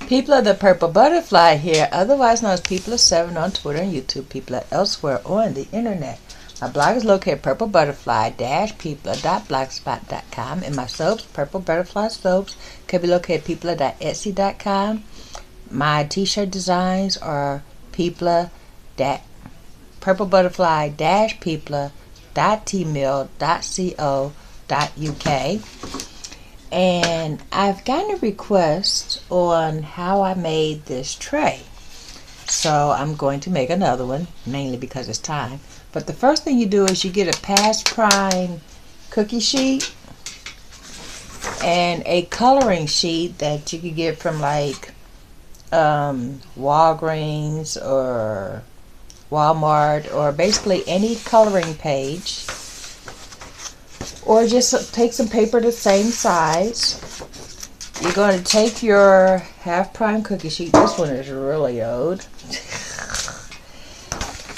PeepLa the Purple Butterfly here, otherwise known as PeepLa7 on Twitter and YouTube, PeepLa elsewhere on the internet. My blog is located at PurpleButterfly-peepla.blogspot.com, and my soaps, PurpleButterfly Soaps, can be located at peepla.etsy.com. My t-shirt designs are PurpleButterfly-peepla.tmail.co.uk. And I've gotten a request on how I made this tray. So I'm going to make another one, mainly because it's time. But the first thing you do is you get a past prime cookie sheet and a coloring sheet that you could get from like Walgreens or Walmart, or basically any coloring page. Or just take some paper the same size. You're going to take your half prime cookie sheet. This one is really old.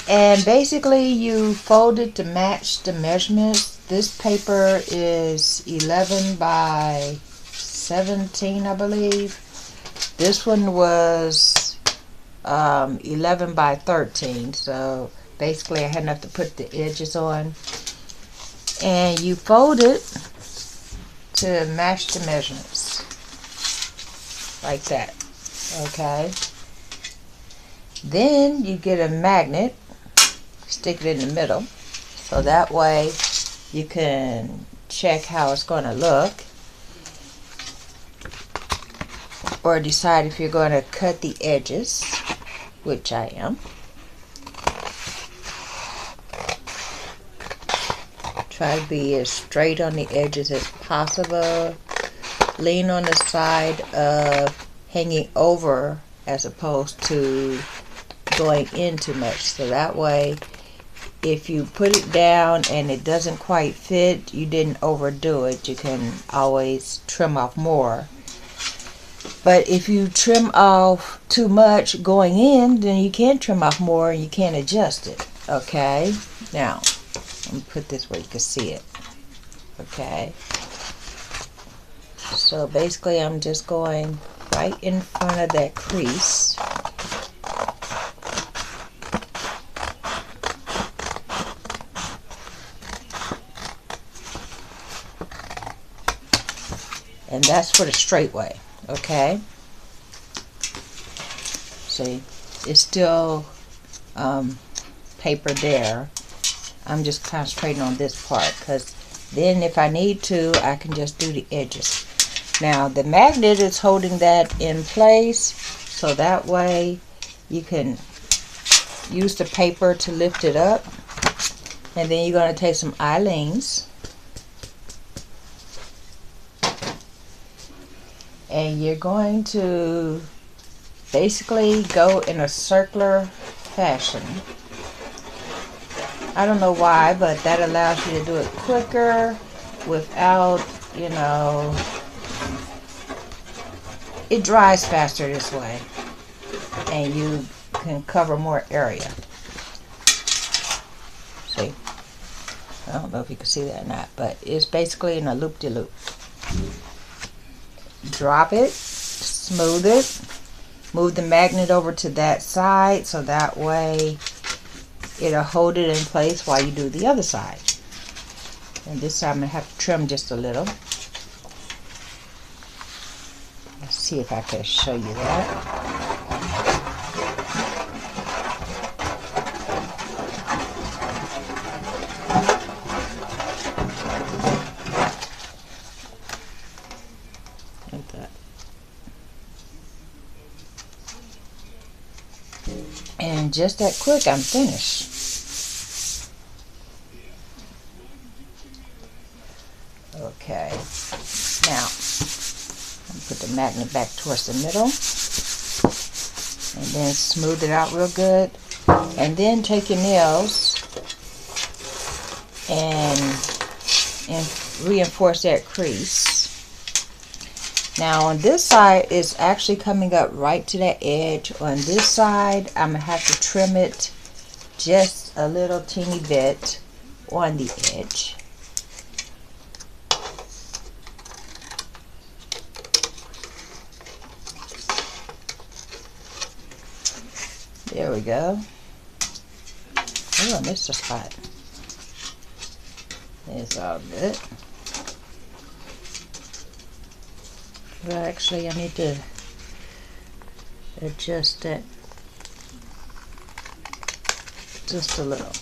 And basically you fold it to match the measurements. This paper is 11 by 17, I believe. This one was 11 by 13. So basically I had enough to put the edges on. And you fold it to match the measurements, like that, okay? Then you get a magnet, stick it in the middle, so that way you can check how it's going to look, or decide if you're going to cut the edges, which I am. Try to be as straight on the edges as possible. Lean on the side of hanging over as opposed to going in too much. So that way, if you put it down and it doesn't quite fit, you didn't overdo it. You can always trim off more. But if you trim off too much going in, then you can't trim off more and you can't adjust it. Okay? Now, let me put this where you can see it. Okay. So basically I'm just going right in front of that crease. And that's for the straight way. Okay. See, it's still paper there. I'm just concentrating on this part, because then if I need to, I can just do the edges. Now the magnet is holding that in place, so that way you can use the paper to lift it up. And then you're going to take some Aleene's and you're going to basically go in a circular fashion. I don't know why, but that allows you to do it quicker without, you know, it dries faster this way and you can cover more area. See? I don't know if you can see that or not, but it's basically in a loop-de-loop. Drop it, smooth it, move the magnet over to that side so that way it'll hold it in place while you do the other side. And this time I'm going to have to trim just a little. Let's see if I can show you that. Like that. And just that quick, I'm finished. Okay, now I'm put the magnet back towards the middle and then smooth it out real good, and then take your nails and reinforce that crease. Now on this side, it's actually coming up right to that edge. On this side, I'm going to have to trim it just a little teeny bit on the edge. There we go. Oh, I missed a spot. It's all good. Well, actually, I need to adjust it just a little.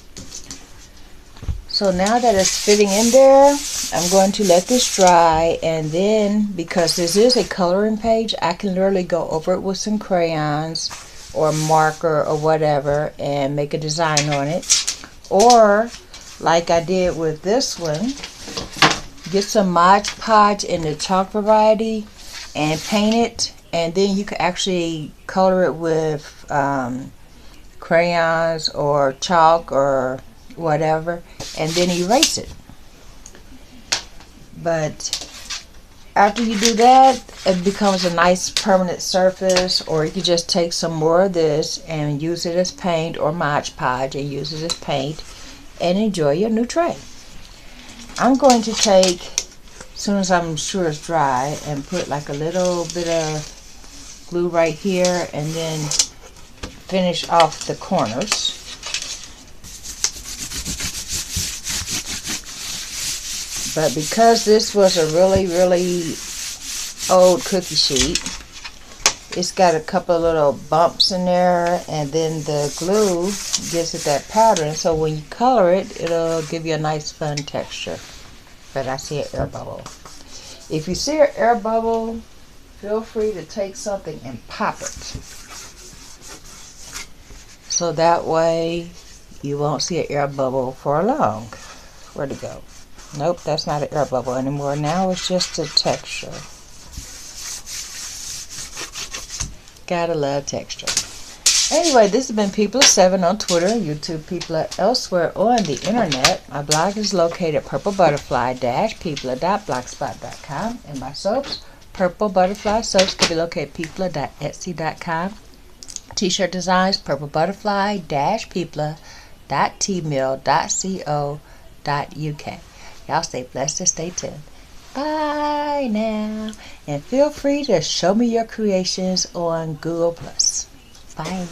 So now that it's fitting in there, I'm going to let this dry, and then, because this is a coloring page, I can literally go over it with some crayons or marker or whatever and make a design on it. Or, like I did with this one, get some Mod Podge in the chalk variety and paint it, and then you can actually color it with crayons or chalk or whatever, and then erase it. But after you do that, it becomes a nice permanent surface, or you can just take some more of this and use it as paint, or Mod Podge and use it as paint, and enjoy your new tray. I'm going to take, as soon as I'm sure it's dry, and put like a little bit of glue right here, and then finish off the corners. But because this was a really old cookie sheet, it's got a couple of little bumps in there, and then the glue gives it that pattern, so when you color it, it'll give you a nice fun texture. But I see an air bubble. If you see an air bubble, feel free to take something and pop it. So that way you won't see an air bubble for long. Where'd it go? Nope, that's not an air bubble anymore. Now it's just a texture. Gotta love texture. Anyway, this has been PurpleButterfly on Twitter, YouTube, PurpleButterfly elsewhere on the internet. My blog is located at PurpleButterfly-peepla.blogspot.com, and my soaps, PurpleButterfly Soaps, can be located at peepla.etsy.com. T-shirt designs, PurpleButterfly-peepla.tmail.co.uk. Y'all stay blessed and stay tuned. Bye now. And feel free to show me your creations on Google+. Bye.